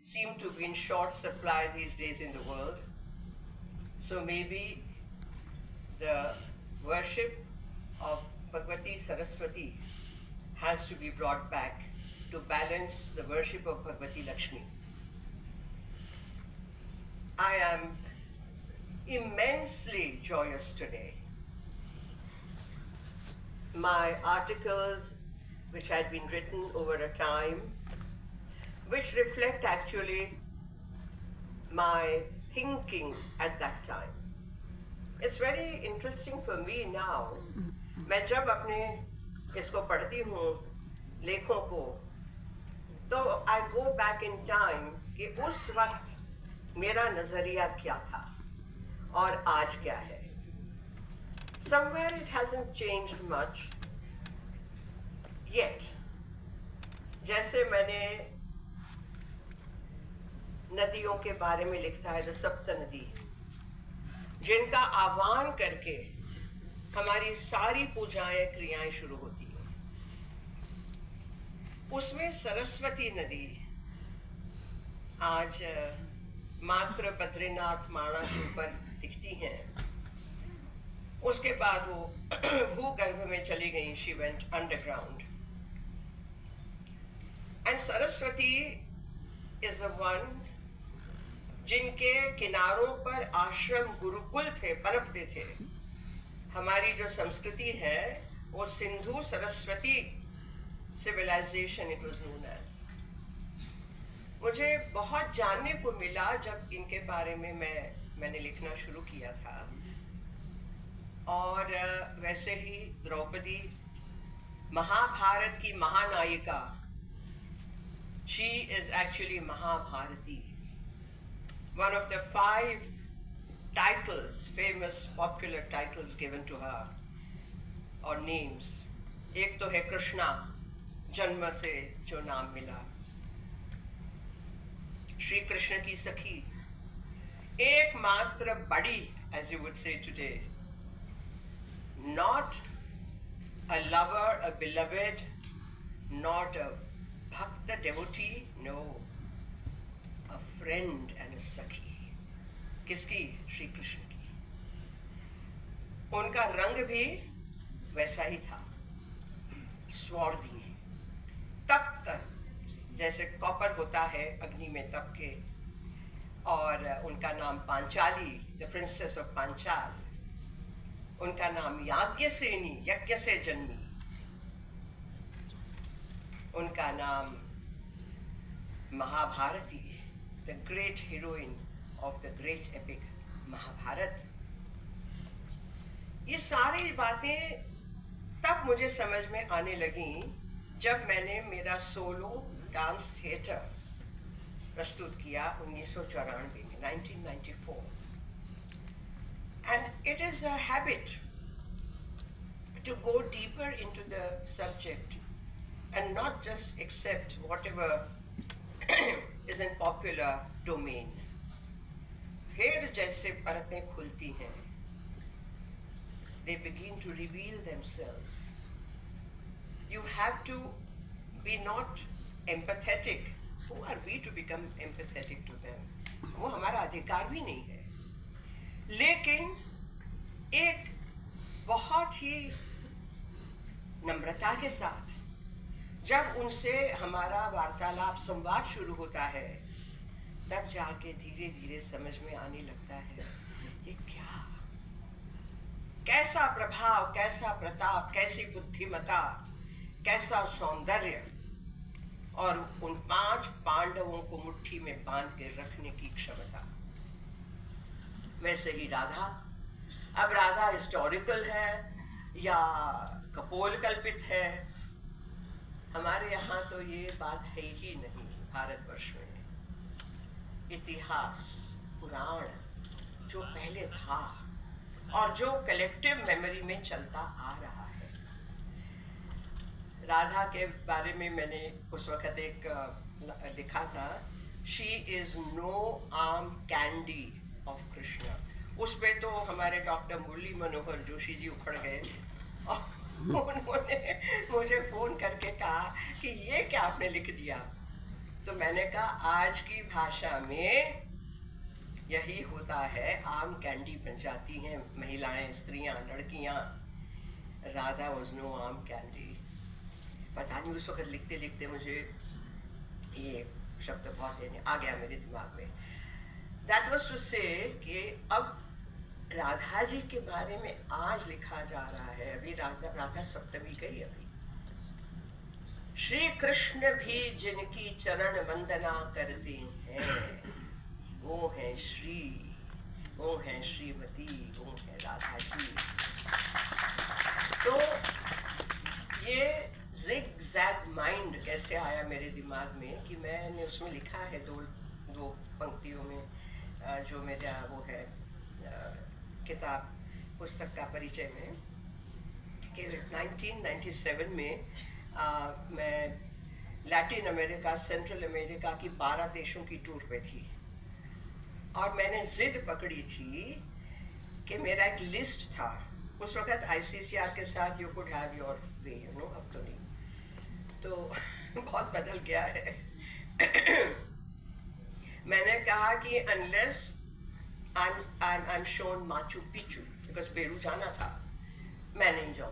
seem to be in short supply these days in the world. So maybe the worship of Bhagavati Saraswati has to be brought back to balance the worship of Bhagavati Lakshmi. I am immensely joyous today. My articles, which had been written over a time, which reflect actually my thinking at that time. It's very interesting for me now. मैं जब अपने इसको पढ़ती हूँ लेखों को, तो I go back in time कि उस वक्त मेरा नजरिया क्या था और आज क्या है. Somewhere it hasn't changed much yet. जैसे मैंने नदियों के बारे में लिखता है, द सप्त नदी, जिनका आह्वान करके हमारी सारी पूजाएं क्रियाएं शुरू होती हैं. उसमें सरस्वती नदी आज मात्र बद्रीनाथ माणा के ऊपर दिखती हैं. उसके बाद वो भूगर्भ में चली गई. She went underground. And Saraswati is the one जिनके किनारों पर आश्रम गुरुकुल थे, पनपते थे. हमारी जो संस्कृति है वो Sindhu Saraswati civilisation it was known as. मुझे बहुत जानने को मिला जब इनके बारे में मैंने लिखना शुरू किया था. और वैसे ही द्रौपदी महाभारत की महानायिका, she is actually Mahabharati. One of the 5 titles, famous popular titles given to her, or names. एक तो है कृष्णा, जन्म से जो नाम मिला, श्री कृष्ण की सखी, एकमात्र बड़ी, as you would say today, not a lover, a beloved, not a bhakta devotee, no, a friend and a सखी. किसकी? श्री कृष्ण की. उनका रंग भी वैसा ही था, स्वार्थी, तप्त, जैसे कॉपर होता है अग्नि में तप के. और उनका नाम Panchali, the princess of Panchal. उनका नाम याज्ञसेनी, यज्ञ से जन्मी. उनका नाम Mahabharti, the great heroine of the great epic Mahabharat. ये सारी बातें तब मुझे समझ में आने लगी जब मैंने मेरा सोलो डांस थिएटर प्रस्तुत किया 1994 में, 1994. And it is a habit to go deeper into the subject and not just accept whatever is in popular domain. फिर जैसे परतें खुलती हैं, they begin to reveal themselves. You have to be not empathetic. Who are we to become empathetic to them? वो हमारा अधिकार भी नहीं है. लेकिन एक बहुत ही नम्रता के साथ जब उनसे हमारा वार्तालाप, संवाद शुरू होता है, तब जाके धीरे धीरे समझ में आने लगता है ये क्या, कैसा प्रभाव, कैसा प्रताप, कैसी बुद्धिमता, कैसा सौंदर्य, और उन 5 पांडवों को मुट्ठी में बांध के रखने की क्षमता. वैसे ही राधा. अब राधा हिस्टोरिकल है या कपोल कल्पित है, हमारे यहाँ तो ये बात है ही नहीं. भारतवर्ष में इतिहास, पुराण जो पहले था और जो कलेक्टिव मेमोरी में चलता आ रहा है. राधा के बारे में मैंने उस वक्त एक लिखा था, she is no arm candy of Krishna. उस पे तो हमारे डॉक्टर मुरली मनोहर जोशी जी उखड़ गए और उन्होंने मुझे फोन करके कहा कि ये क्या आपने लिख दिया. तो मैंने कहा आज की भाषा में यही होता है, आम कैंडी बन जाती हैं महिलाएं, स्त्रियां, लड़कियां। राधा वाज नो आम कैंडी। पता नहीं उस वक्त लिखते लिखते मुझे ये शब्द बहुत आ गया मेरे दिमाग में। दैट वाज टू से कि अब राधा जी के बारे में आज लिखा जा रहा है। अभी राधा सप्तमी गई अभी। श्री कृष्ण भी जिनकी चरण वंदना करते हैं वो है श्री, वो है श्रीमती, वो है राधा जी। तो ये जिग जैग माइंड कैसे आया मेरे दिमाग में कि मैंने उसमें लिखा है दो पंक्तियों में जो मेरा वो है किताब पुस्तक का परिचय में कि 1997 में मैं लैटिन अमेरिका, सेंट्रल अमेरिका की 12 देशों की टूर पे थी और मैंने जिद पकड़ी थी कि मेरा एक लिस्ट था। उस वक्त ICCR के साथ you could have your way, you know, अब तो नहीं, तो बहुत बदल गया है। मैंने कहा कि unless I'm shown Machu Picchu, because Peru जाना था, मैं नहीं जाऊँ।